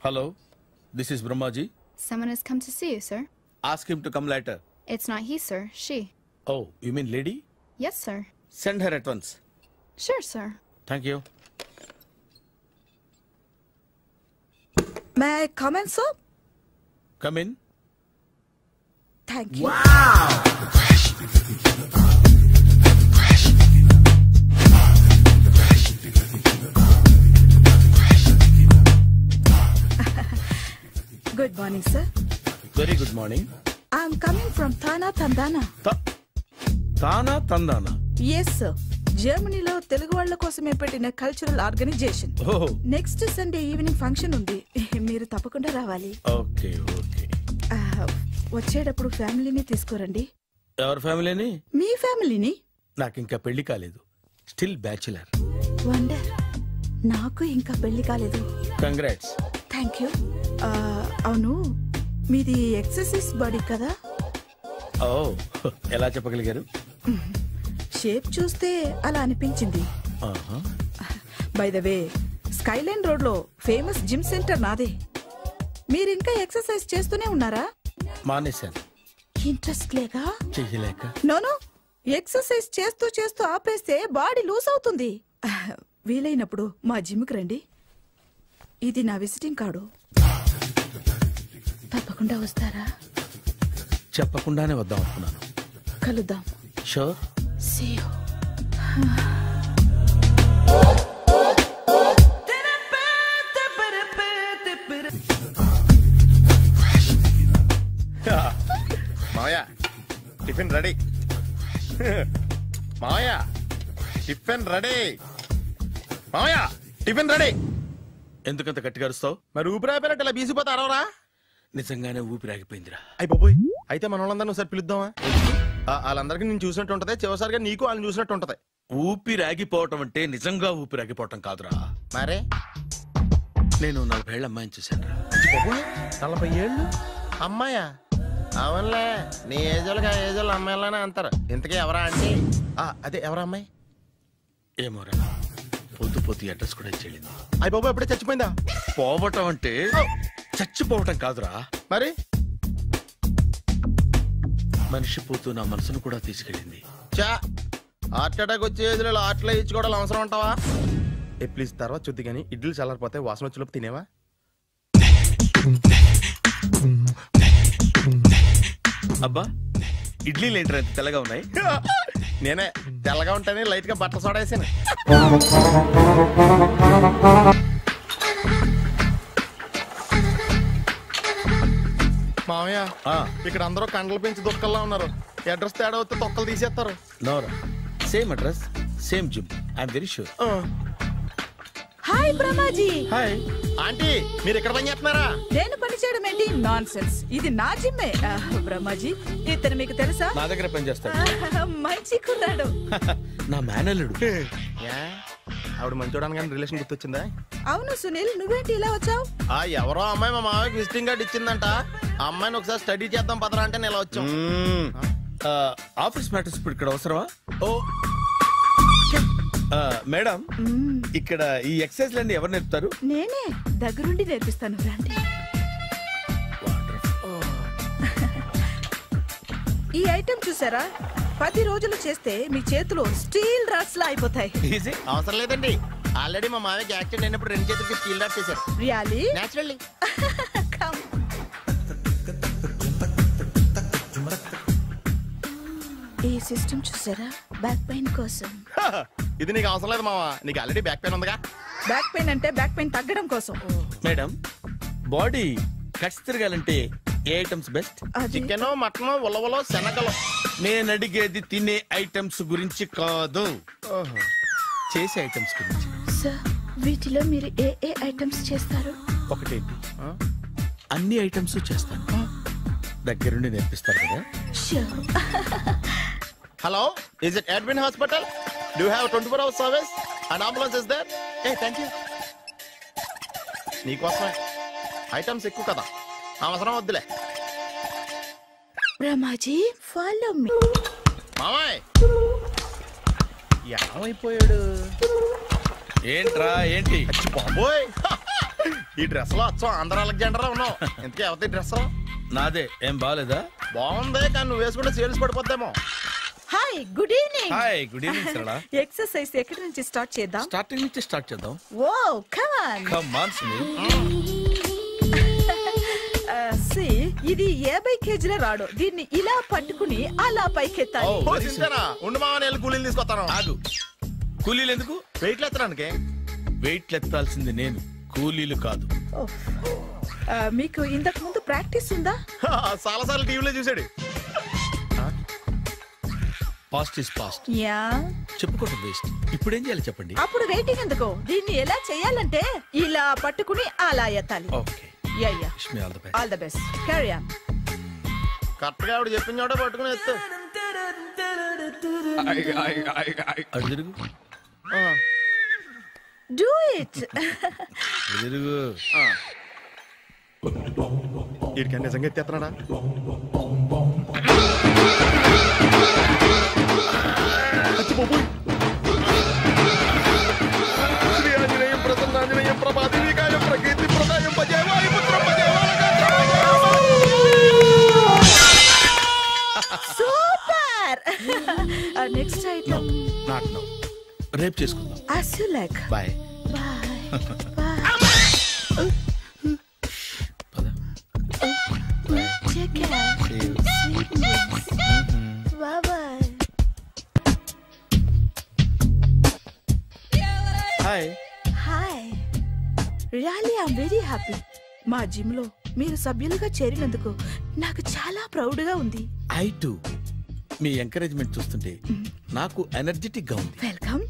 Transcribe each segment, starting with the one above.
Hello, this is Brahmaji. Someone has come to see you, sir. Ask him to come later. It's not he, sir. She. Oh, you mean lady? Yes, sir. Send her at once. Sure, sir. Thank you. May I come in, sir? Come in. Thank you. Good morning, sir. Very good morning. I'm coming from Thana, Tandana. Thana Tandana. Yes, sir. జర్మనీలో తెలుగు వాళ్ళ కోసమే పెట్టిన cultural organisation. Oh. Next Sunday evening function ఉంది. మీరు తప్పకుండా రావాలి. Okay, okay. వచ్చేటప్పుడు ఫ్యామిలీని తీసుకురండి. ఎవరి ఫ్యామిలీని? మీ ఫ్యామిలీని. నాకు ఇంకా పెళ్లి కాలేదు. Still bachelor. వండర్. నాకు ఇంకా పెళ్లి కాలేదు. కంగ్రాట్స్. Thank you. అవును, మీది ఎక్సర్సైజ్ బాడీ కదా? ఓ, ఎలా చెప్పగలిగారు? షేప్ చూస్తే అలా అనిపించింది. By the way, Skyline road లో ఫేమస్ జిమ్ సెంటర్ నాదే. మీరు ఇంకా ఎక్సర్సైజ్ చేస్తూనే ఉన్నారా? మానేశాను. ఇంట్రెస్ట్ లేక? చెయ్యలేక. నోను, ఎక్సర్సైజ్ చేస్తూ చేస్తూ ఆపేస్తే బాడీ లూజ్ అవుతుంది. వీలైనప్పుడు మా జిమ్కి రండి. ఇది నా విజిటింగ్ కార్డు. తప్పకుండా వస్తారా? చెప్పకుండానే వద్దాం అనుకున్నాను. కలుద్దాం. షూర్. See you. మావయ్య టిఫిన్ రెడీ. మావయ్య టిఫిన్ రెడీ. మావయ్య టిఫిన్ రెడీ. ఎందుకంత గట్టిగా అరుస్తావు? మరి ఊపిరి అయిపోయినట్టు ఇలా బీసిపోతే అరవరా? నిజంగానే ఊపిరాగిపోయిందిరా. అయిపోయి అయితే మన వాళ్ళందరినీ ఒకసారి పిలుద్దామా? వాళ్ళందరికీ నేను చూసినట్టు ఉంటది, చివరిసారిగా నీకు వాళ్ళని చూసినట్టు ఉంటది. ఊపిరాగిపోవటం అంటే నిజంగా ఊపిరాగిపోవటం కాదురా. మరే నేను 40 ఏళ్ల అమ్మాయిని చూశాను రా. 40 ఏళ్ళు అమ్మాయా? అవునులే, నీ ఏజోళ్ళకి ఆ ఏజోళ్ళు అమ్మాయిలానే అంటారు. ఇంతకీ ఎవరా అంటే? అదే ఎవరా అమ్మాయి? ఏమోరా, పొద్దు పొద్దు అడ్రస్ కూడా చెల్లింది. అయిపోయి ఎప్పుడే చచ్చిపోయిందా? పోవటం అంటే చచ్చిపోవటం కాదురా. మరి మనిషి పోతూ నా మనసును కూడా తీసుకెళ్ళింది. చా, హార్ట్ అటాక్ వచ్చే ఏజ్లో హార్ట్లో ఇచ్చుకోవడం అవసరం ఉంటావా? ప్లీజ్ తర్వాత చూద్ది కానీ ఇడ్లీ చల్లారిపోతే వాసన వచ్చేలోపు తినేవా? అబ్బా, ఇడ్లీలు ఏంట్రా ఇంత తెల్లగా ఉన్నాయి? నేనే తెల్లగా ఉంటానే లైట్ గా బట్టలు సోడా వేసాను. మామయ్య, ఇక్కడ అందరూ కండలు పెంచి దుక్కల్లా ఉన్నారు. అడ్రస్ తేడా వస్తే తొక్కలు తీసేస్తారు. నోరా, same address, same gym. I'm very sure. Hi Brahmaji. Hi aunty, మీరు ఇక్కడ పని చేస్తున్నారా? నేను పని చేయడం ఏంటి? Nonsense. ఇది నా జిమ్మే. బ్రహ్మాజీ, ఇతను మీకు తెలుసా? నా దగ్గర పని చేస్తాడు. మంచి కుర్రాడు. నా మేనల్లుడు. ఆవిడ మంచోడానికి కానీ రిలేషన్ గుర్తొచ్చిందా? అవును సునీల్, నువ్వేంటి ఇలా వచ్చావు? ఎవరో అమ్మాయి మా మామయ్యకి విజిటింగ్ కార్డ్ ఇచ్చిందంట. ఆ అమ్మాయిని ఒకసారి స్టడీ చేద్దాం పదరా అంటే నేను ఇలా వచ్చాం. ఆఫీస్ మ్యాటర్స్ ఇప్పుడు ఇక్కడ అవసరమా? ఓ మేడం, ఇక్కడ ఈ ఎక్సర్సైజ్ లన్నీ ఎవరు నేర్పుతారు? నేనే దగ్గరుండి నేర్పిస్తాను, రండి. ఈ ఐటెం చూసారా? 10 రోజులు చేస్తే మీ చేతులు స్టీల్ రాట్స్ లా అయిపోతాయి. అవసరం లేదండి, ఆల్రెడీ మా మామయ్యకి యాక్సిడెంట్ అయినప్పుడు 2 చేతులకి స్టీల్ రాట్ చేశారు. రియల్లీ? నేచురల్లీ. ఈ సిస్టమ్ చూసారా? బ్యాక్ పెయిన్ కోసం. ఇది నీకు అవసరం లేదు మావా, నీకు ఆల్రెడీ బ్యాక్ పెయిన్ ఉందిగా. బ్యాక్ పెయిన్ అంటే బ్యాక్ పెయిన్ తగ్గడం కోసం. మేడం, బాడీ కట్స్ తిరగాలంటే ఏ ఐటమ్స్ బెస్ట్? చికెన్, మటన్, ఉలవలో, శనగలు. నేను అడిగేది తినే ఐటమ్స్ గురించి కాదు, చేసే ఐటమ్స్ గురించి. సార్, వీటిలో మీరు ఏ ఏ ఐటమ్స్ చేస్తారు? ఒకటేంటి, అన్ని ఐటమ్స్ చేస్తాను. దగ్గరుండి నేర్పిస్తారు కదా. Hello, is it admin hospital? Do you have 24 hours service and ambulance is there? Thank you. నీకోసమే ఐటమ్స్ ఎక్కువ కదా, అవసరం వద్దులే. Brahmaji, follow me. మామయ్య ఏమైపోయాడు? ఏంట్రా ఏంటి? బాబోయ్, ఈ డ్రెస్ లో వచ్చాం ఆంధ్ర అలెగ్జాండర్ ఉన్నావు. ఇంతకీ ఎవరి డ్రెస్? నాదే. ఏం బాగాలేదా? బాగుంది, కానీ నువ్వు వేసుకుంటే సేల్స్ పడిపోద్దేమో. Hi, good evening. Hi, good evening Sarala. Exercise ఎక్కడి నుంచి స్టార్ట్ చేద్దాం? స్టార్టింగ్ నుంచి స్టార్ట్ చేద్దాం. Oh come on. Come on Sunil. ఇది 50 కేజీల రాడు. దీన్ని ఇలా పట్టుకుని అలా పైకెత్తాలి. Oh. చింతేనా? ఉండు మామ, నేను కూలీలు తీసుకొస్తాను. ఆగు. కూలీలు ఎందుకు? వెయిట్లు ఎత్తడానికి. వెయిట్ ఎత్తాల్సింది నేను, కూలీలు కాదు. మీకు ఇంతకు ముందు ప్రాక్టీస్ ఉందా? చాలా సార్లు టీవీలో చూసాడు. Past is past. యా, చెప్పుకోవడం వేస్ట్. ఇప్పుడు ఏం చేయాలి చెప్పండి. అప్పుడు వెయిటింగ్ ఎందుకు? దీన్ని ఎలా చేయాలంటే ఇలా పట్టుకుని అలా ఎత్తాలి. Okay. Yeah yeah, wish me all the best. All the best. Carry on. Correct గా ఆవిడ చెప్పిన చోట పట్టుకుని ఎత్తు. అటు తిరుగు. Do it. అటు తిరుగు. వీడికి నిజంగా ఎత్తేస్తున్నాడా? శ్రీ ఆంజనేయం ప్రసన్నాంజనేయం ప్రభాదివికాయం ప్రకీర్తి ప్రదాయం భజేవాయు పుత్రం super. Next item. Not now. రేపు చేసుకుందాం. as you like. Bye. Bye. పద. Take care. See you. Sweet dreams. Bye bye. Hi. Hi. Really I'm very happy. మా జిమ్ లో మీరు సభ్యులుగా చేరినందుకు నాకు చాలా ప్రౌడ్ గా ఉంది. I to. మీ ఎంకరేజ్మెంట్ చూస్తుంటే నాకు ఎనర్జెటిక్ గా ఉంది. వెల్కమ్.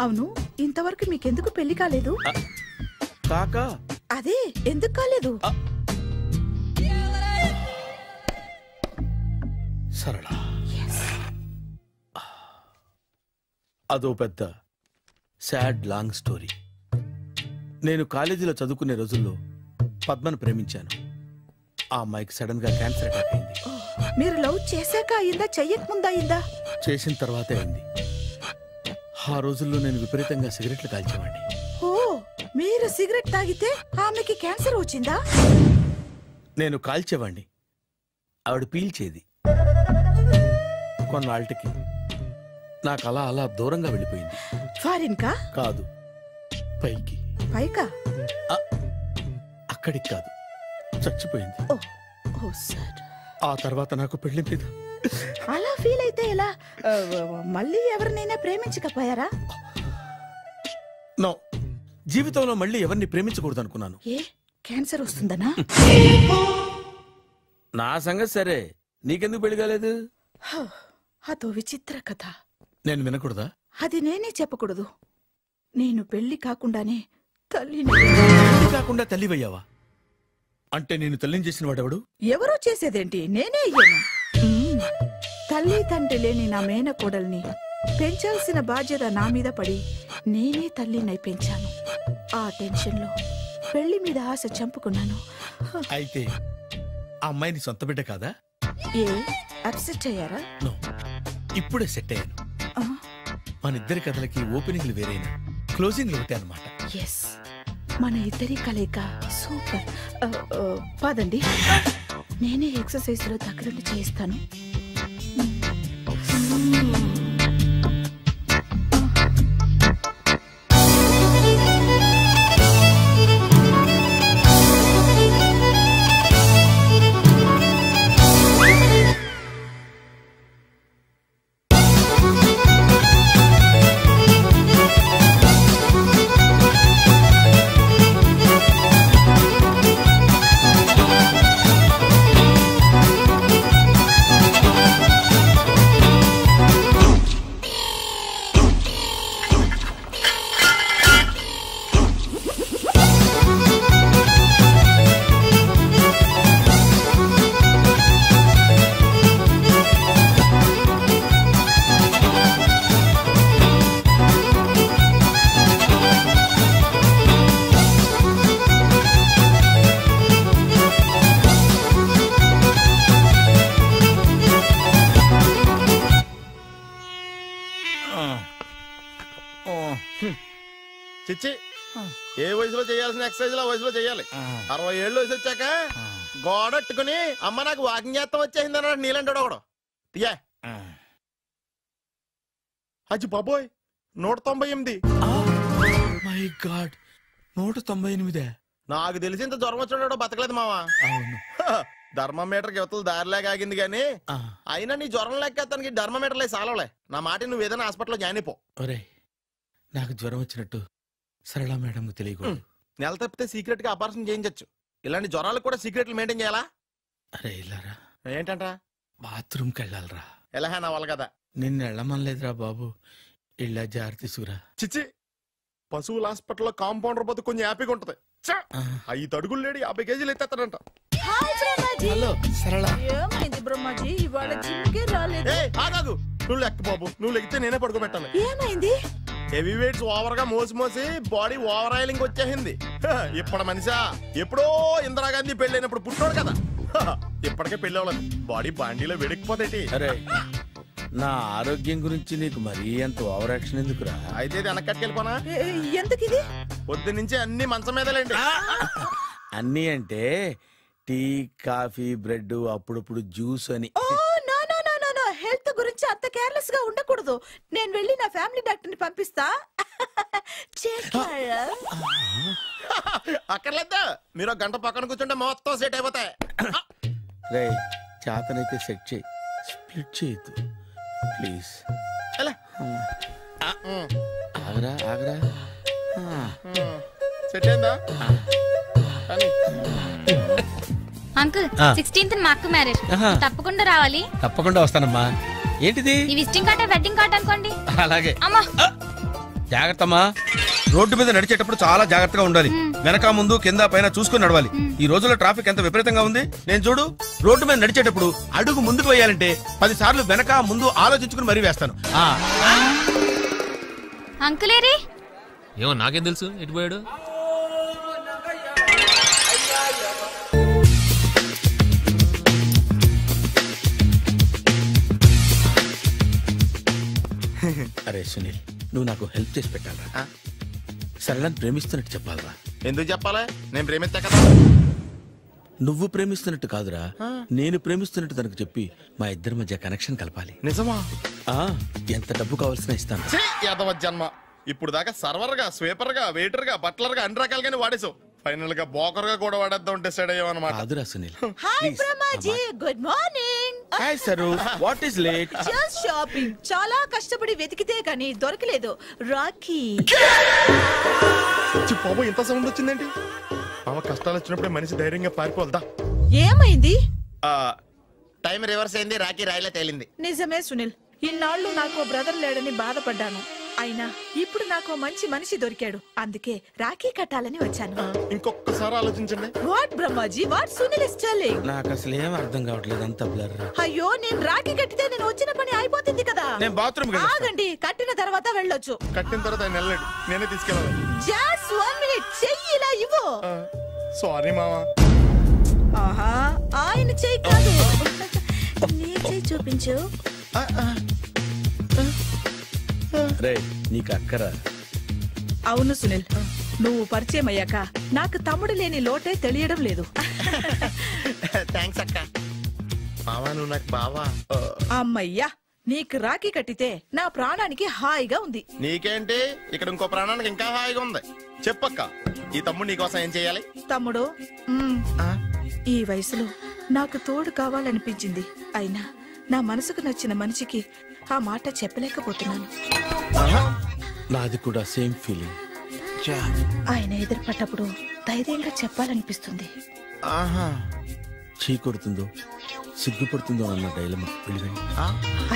అవును, ఇంతవరకు మీకెందుకు పెళ్లి కాలేదు? కాకా. అదే, ఎందుకు కాలేదు? సరళ, అదో పెద్ద సాడ్ లాంగ్ స్టోరీ. నేను కాలేజీలో చదువుకునే రోజుల్లో పద్మను ప్రేమించాను. ఆ అమ్మాయికి సడన్ గా క్యాన్సర్ అటాక్ అయింది. మీరు లవ్ చేశాక అయిందా, చెయ్యక ముందా అయిందా? చేసిన తర్వాతే అయింది. ఆ రోజుల్లో నేను విపరీతంగా సిగరెట్లు కాల్చేవాడిని. ఓ, మీరు సిగరెట్ తాగితే ఆమెకి క్యాన్సర్ వచ్చిందా? నేను కాల్చేవాడిని, ఆవిడ పీల్చేది. కొన్నాళ్ళకి నాకు అలా అలా దూరంగా వెళ్ళిపోయింది. ఫారిన్ కా? కాదు, పైకి. పైకా? అక్కడికి కాదు, చచ్చిపోయింది. ఓ సార్. ఆ తర్వాత నాకు పెళ్లి మీద. అలా ఫీల్ అయితే ఎలా? మళ్ళీ ఎవరినైనా ప్రేమించకపోయారా? నో, జీవితంలో మళ్ళీ ఎవరిని ప్రేమించకూడదు అనుకున్నాను. ఏ, క్యాన్సర్ వస్తుందనా? నా సంగతి సరే, నీకెందుకు పెళ్లి కాలేదు? అదో విచిత్ర కథ. నేను వినకూడదా? అది నేనే చెప్పకూడదు. నేను పెళ్లి కాకుండానే తల్లిని. పెళ్లి కాకుండా తల్లివయ్యావా? అంటే నేను తల్లిని చేసిన వాడెవడు? ఎవరో చేసేదేంటి, నేనే అయ్యాను. తల్లి తండ్రి లేని నా మేనకోడల్ని పెంచాల్సిన బాధ్యత నా మీద పడి నేనే తల్లినై పెంచాను. ఆ టెన్షన్లో పెళ్లి మీద ఆశ చంపుకున్నాను. అయితే ఆ అమ్మాయిని సొంత బిడ్డ కాదా? ఏ, అప్సెట్ అయ్యారా? నో, ఇప్పుడే సెట్ అయ్యాను. మన ఇద్దరి కథలకి ఓపెనింగ్లు వేరైనా క్లోజింగ్లు ఒకటే అన్నమాట. ఎస్, మన ఇద్దరి కలయిక సూపర్. పదండి, నేనే ఎక్సర్సైజ్ లో దగ్గరుండి చేయిస్తాను. చిచ్చి, ఏ వయసులో చేయాల్సిన ఎక్సర్సైజ్ ఆ వయసులో చేయాలి. 60 ఏళ్ళు వయసు వచ్చాక గోడట్టుకుని అమ్మ నాకు వాకింగ్ చేస్తాం వచ్చేసింది అన్నాడు నీలంటాడు ఒకడు. తీయా అచ్చి బాబోయ్ 198. My God 198. నాకు తెలిసి ఇంత జ్వరం వచ్చాడో బతకలేదు మావా. అవును. ధర్మమీటర్ యువతలు దారిలాగా ఆగింది గానీ అయినా నీ జ్వరం లెక్క అతనికి ధర్మమీటర్లే సాలవలే. నా మాట నువ్వు ఏదైనా హాస్పిటల్లో జాయిన్ అయిపో. ఒరే నాకు జ్వరం వచ్చినట్టు సరళ మేడం తెలియకూడదు. నెల తప్పితే సీక్రెట్ గా ఆపరేషన్ చేయించచ్చు. ఇలాంటి జ్వరాలకు కూడా సీక్రెట్లు మెయింటైన్ చేయాలా? అరే ఇల్లారా ఏంటంట? బాత్రూమ్కి వెళ్ళాలరా. ఎలా నా వాళ్ళ కదా నిన్ను వెళ్ళమనలేదురా బాబు. ఇళ్ళ జారి తీసుకురా. చిచ్చి పశువుల హాస్పిటల్లో కాంపౌండర్ పోతే కొంచెం హ్యాపీగా ఉంటది. 5 అడుగులు లేడి 50 కేజీలు ఎత్తేస్తాడంట. హలో సరళ. ఏమైంది బ్రహ్మాజీ ఇవాళ జిమ్కే రాలేదు? ఆగాగు, నువ్వు లెక్క బాబు. నువ్వు లెక్కితే నేనే పడుకోబెట్టాను. ఏమైంది? హెవీ వెయిట్స్ ఓవర్ గా మోసి బాడీ ఓవర్ ఆయిలింగ్ వచ్చేసింది. ఇప్పుడు మనిషా ఎప్పుడో ఇందిరాగాంధీ పెళ్ళైనప్పుడు పుట్టాడు కదా, ఇప్పటికే పెళ్ళి అవ్వలేదు. బాడీ బాండీలో వెడికిపోతేటి. అరే నా ఆరోగ్యం గురించి నీకు మరీ అంత ఓవర్ యాక్షన్ ఎందుకురా? అయితే వెనక్కట్టుకెళ్ళిపోనా? ఎందుకు ఇది? పొద్దు నుంచి అన్ని మంచం మీదలేండి. అన్నీ అంటే టీ కాఫీ బ్రెడ్ అప్పుడప్పుడు జ్యూస్ అని. హెల్త్ గురించి అంత కేర్లెస్ గా ఉండకూడదు. నేను వెళ్ళి నా ఫ్యామిలీ డాక్టర్ ని పంపిస్తా. అక్కర్లేదా, మీరు గంట పక్కన కూర్చుంటే మొత్తం సెట్ అయిపోతాయి. రే చేతనైతే సెట్ చేయి, స్ప్లిట్ చేయొద్దు ప్లీజ్. ఆగరా ఆగరా. సెట్ అయిందా? అంకుల్ 16th మా అక్క మ్యారేజ్, తప్పకుండా రావాలి. తప్పకుండా వస్తానమ్మా. ఏంటిది? ఈ విజిటింగ్ కార్డ్ వెడ్డింగ్ కార్డ్ అనుకోండి. అలాగే. అమ్మా జాగ్రత్తమ్మా. రోడ్డు మీద నడిచేటప్పుడు చాలా జాగ్రత్తగా ఉండాలి. వెనక ముందు కింద పైన చూసుకుని నడవాలి. ఈ రోజుల్లో ట్రాఫిక్ ఎంత విపరీతంగా ఉంది. నేను చూడు రోడ్డు మీద నడిచేటప్పుడు అడుగు ముందుకు వేయాలంటే 10 సార్లు వెనక ముందు ఆలోచించుకుని మరీ వేస్తాను. అంకులేరి ఏమో నాకేం తెలుసు ఎటు పోయాడు. అరే సునీల్, నువ్వు నాకు హెల్ప్ చేసి పెట్టాలరా. సరళని ప్రేమిస్తున్నట్టు చెప్పాలరా. ఎందుకు చెప్పాలి? నేను ప్రేమిస్తా కదా. నువ్వు ప్రేమిస్తున్నట్టు కాదురా, నేను ప్రేమిస్తున్నట్టు తనకు చెప్పి మా ఇద్దరి మధ్య కనెక్షన్ కలపాలి. నిజమా? ఎంత డబ్బు కావాల్సిన ఇస్తాను. యాదవ జన్మ. ఇప్పుడు దాకా సర్వర్ గా, స్వీపర్ గా, వెయిటర్ గా, బట్లర్ గా అన్ని రకాలుగానే వాడేసావు. ఫైనల్ గా బోకర్ గా కూడా వాడేద్దాం డిసైడ్ అయ్యావు అన్నమాట. కాదురా Sunil. Hi Brahmaji, good morning. Hi sir, what is late? Just shopping. చాలా కష్టపడి వెతికితే కానీ దొరకలేదు. రాఖీ. బాబు ఇంత సౌండ్ వచ్చిందేంటి? కష్టాలు వచ్చినప్పుడే మనిషి ధైర్యంగా పారిపోదా. ఏమైంది? టైం రివర్స్ అయింది. రాఖీ రాయిలా తేలింది. నిజమే సునీల్, ఇన్నాళ్ళు నాకు బ్రదర్ లేడని బాధపడ్డాను. అయినా ఇప్పుడు నాకు మంచి మనిషి దొరికాడు. అందుకే రాఖీ కట్టాలని వచ్చాను. ఇంకొకసారి ఆలోచించండి. What Brahmaji, what Sunil is telling? నాకు అసలు ఏం అర్థం కావట్లేదు, అంత బ్లర్. అయ్యో, నేను రాఖీ కట్టితే నేను వచ్చిన పని అయిపోతుంది కదా. నేను బాత్రూమ్ ఆగండి, కట్టిన తర్వాత వెళ్ళొచ్చు. కట్టిన తర్వాత ఆయన వెళ్ళాడు, నేనే తీసుకెళ్ళాలి. జస్ట్ 1 minute, చెయ్యి ఇలా ఇవ్వు. సారీ మావా. ఆహా, ఆయన చెయ్యి కాదు, నీ చెయ్యి చూపించు. రే నీకు అక్కరా? అవును సునీల్, నువ్వు పరిచయం అయ్యాక నాకు తమ్ముడు లేని లోటే తెలియడం లేదు. థ్యాంక్స్ అక్క. బావా నువ్వు నాకు బావా. అమ్మయ్యా, నీకు రాఖీ కట్టితే నా ప్రాణానికి హాయిగా ఉంది. నీకేంటి, ఇక్కడ ఇంకో ప్రాణానికి ఇంకా హాయిగా ఉంది. చెప్పక్క, ఈ తమ్ముడు నీకోసం ఏం చేయాలి? తమ్ముడు, ఈ వయసులో నాకు తోడు కావాలనిపించింది. అయినా నా మనసుకు నచ్చిన మనిషికి ఆ మాట చెప్పలేకపోతున్నాను. నాది కూడా సేమ్ ఫీలింగ్. ఆయన ఎదురుపడ్డప్పుడు ధైర్యంగా చెప్పాలనిపిస్తుంది. చీకొడుతుందో సిగ్గుపడుతుందో అన్న డైలమా.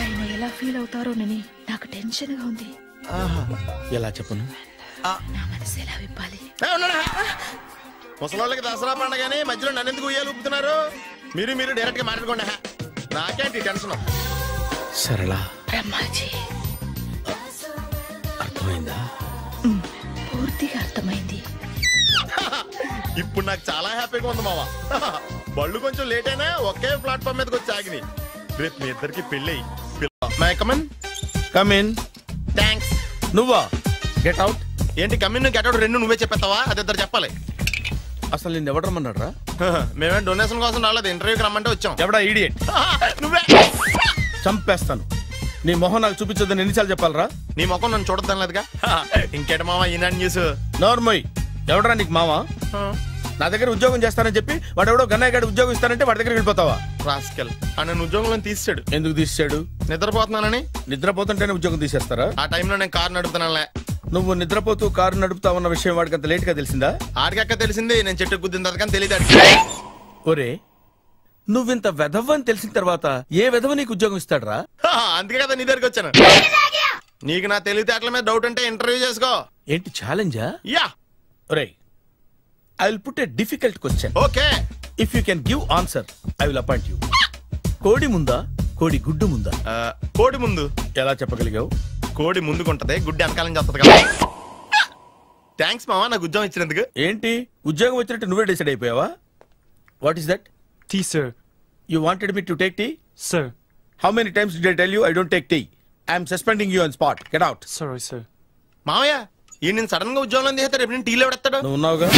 ఆయన ఎలా ఫీల్ అవుతారోనని నాకు టెన్షన్ గా ఉంది. ఎలా చెప్పను? నా మనసు ఎలా విప్పాలి? ముసలోళ్ళకి దసరా పండగని మధ్యలో నన్ను ఎందుకు ఉయ్యాలు ఊపుతున్నారు? మీరు డైరెక్ట్ గా మాట్లాడుకోండి. నాకేంటి టెన్షన్? సరళ, బ్రహ్మాజీ, అర్థమైందా? పూర్తిగా అర్థమైంది. ఇప్పుడు నాకు చాలా హ్యాపీగా ఉంది మావా. బళ్ళు కొంచెం లేట్ అయినా ఒకే ప్లాట్ఫామ్ మీదకి వచ్చి ఆగినాయి. రేపు మీ ఇద్దరికి పెళ్ళి. Come in. థ్యాంక్స్. నువ్వా? Get out. ఏంటి కమ్యూన్ గెటౌట్ రెండు నువ్వే చెప్పేస్తావా? అది ఇద్దరు చెప్పాలి. అసలు నేను ఎవడు రమ్మన్నాడు రా? మేమే డొనేషన్ కోసం రాలేదు, ఇంటర్వ్యూకి రమ్మంటే వచ్చాం. ఎవడా ఈడియట్? నువ్వే. చంపేస్తాను. నీ మొహం నాకు చూపించొద్దని ఎన్నిసార్లు చెప్పాలరా? నీ ముఖం నన్ను చూడద్దాం లేదుగా. ఇంకేట మామ ఈనాడు న్యూస్. నోర్మోయ్, ఎవడరా నీకు మావా? నా దగ్గర ఉద్యోగం చేస్తానని చెప్పి వాడెవడో గన్నయ్య గారి ఉద్యోగం ఇస్తానంటే వాడి దగ్గర వెళ్ళిపోతావా? రాస్కెల్ నన్ను ఉద్యోగంలో తీసాడు. ఎందుకు తీసాడు? నిద్రపోతున్నానని. నిద్రపోతుంటేనే ఉద్యోగం తీసేస్తారా? ఆ టైంలో నేను కారు నడుపుతున్నానులే. నువ్వు నిద్రపోతూ కారు నడుపుతా ఉన్న విషయం వాడికి అంత లేట్ గా తెలిసిందా? ఆడికక్క తెలిసింది, నేను చెట్టు గుద్దిన తర్వాత కానీ తెలియదు. ఒరే, నువ్వింత వెధవ్ అని తెలిసిన తర్వాత ఏ వెధవ నీకు ఉద్యోగం ఇస్తాడరా? అందుకే కదా నీ దగ్గరికి వచ్చాను. నీకు నా తెలివితేటల మీద డౌట్ అంటే ఇంటర్వ్యూ చేసుకో. ఏంటి ఛాలెంజా? యా. ఒరే, I will put a difficult question. Okay. If you can give answer I will appoint you. కోడి ముందా, కోడి గుడ్డు ముందా? కోడి ముందు. ఎలా చెప్పగలిగావు? కోడి ముందుకుంటది, గుడ్డి వెనకాలని చేస్తుంది కదా. థ్యాంక్స్ మామా నాకు ఉద్యోగం ఇచ్చినందుకు. ఏంటి ఉద్యోగం వచ్చినట్టు నువ్వే డిసైడ్ అయిపోయావా? What is that? Tea, sir. You wanted me to take tea? Sir. How many times did I tell you I don't take tea? I am suspending you on spot. Get out. Sorry, sir. మామయ్య ఈ నేను sudden గా ఉద్యోగంలో తీస్తే రేపు నేను టీలో పెడతాడు. నువ్వు ఉన్నావుగా?